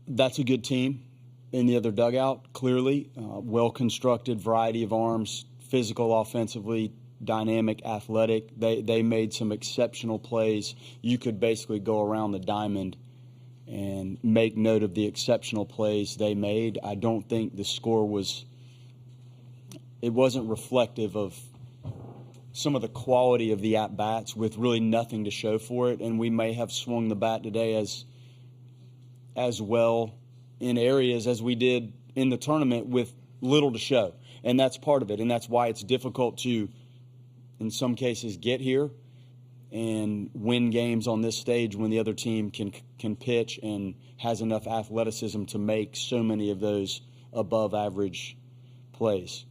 That's a good team in the other dugout, clearly. Well-constructed, variety of arms, physical offensively, dynamic, athletic. They made some exceptional plays. You could basically go around the diamond and make note of the exceptional plays they made. I don't think the score wasn't reflective of some of the quality of the at-bats with really nothing to show for it, and we may have swung the bat today as well in areas as we did in the tournament with little to show. And that's part of it, and that's why it's difficult to, in some cases, get here and win games on this stage when the other team can pitch and has enough athleticism to make so many of those above-average plays.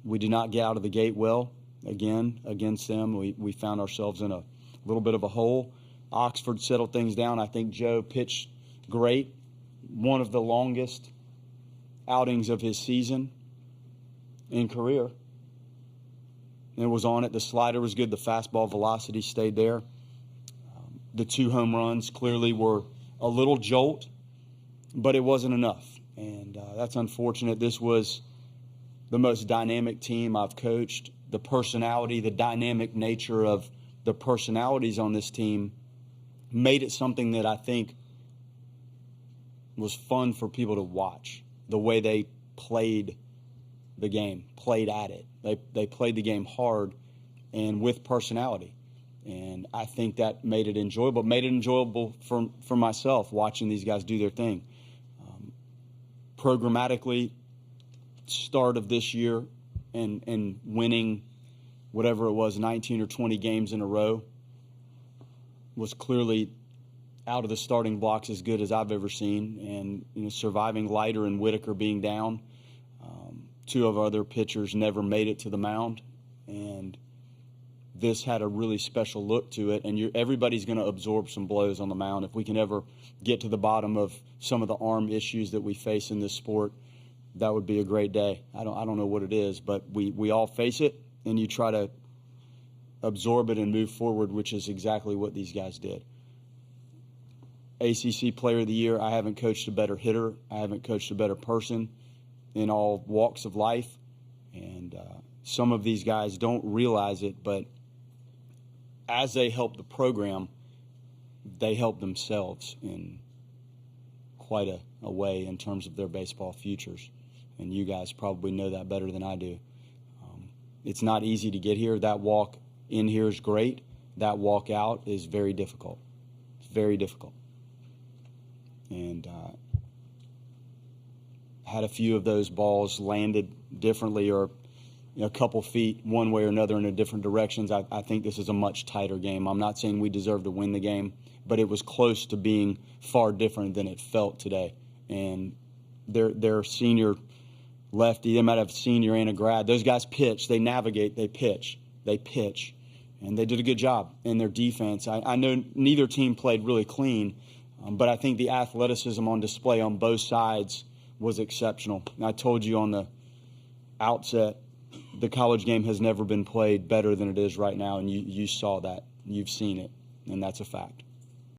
We did not get out of the gate well, again, against them. We found ourselves in a little bit of a hole. Oxford settled things down. I think Joe pitched great. One of the longest outings of his season in career. It was on it. The slider was good. The fastball velocity stayed there. The 2 home runs clearly were a little jolt, but it wasn't enough. And that's unfortunate. This was the most dynamic team I've coached. The personality, the dynamic nature of the personalities on this team made it something that I think was fun for people to watch. The way they played the game, played at it. They played the game hard and with personality. And I think that made it enjoyable for myself, watching these guys do their thing. Programmatically, start of this year and winning whatever it was, 19 or 20 games in a row, was clearly out of the starting blocks as good as I've ever seen. And surviving Leiter and Whitaker being down, 2 of our other pitchers never made it to the mound, and this had a really special look to it. And everybody's going to absorb some blows on the mound. If we can ever get to the bottom of some of the arm issues that we face in this sport, that would be a great day. I don't know what it is, but we all face it, and you try to absorb it and move forward, which is exactly what these guys did. ACC Player of the Year, I haven't coached a better hitter. I haven't coached a better person in all walks of life. And some of these guys don't realize it, but as they help the program, they help themselves in quite a way in terms of their baseball futures. And you guys probably know that better than I do. It's not easy to get here. That walk in here is great. That walk out is very difficult. It's very difficult. And had a few of those balls landed differently or a couple feet one way or another in a different directions. I think this is a much tighter game. I'm not saying we deserve to win the game, but it was close to being far different than it felt today. And their senior lefty, they might have senior and a grad. Those guys pitch, they navigate, they pitch, and they did a good job in their defense. I know neither team played really clean, but I think the athleticism on display on both sides was exceptional. And I told you on the outset, the college game has never been played better than it is right now, and you saw that. You've seen it, and that's a fact.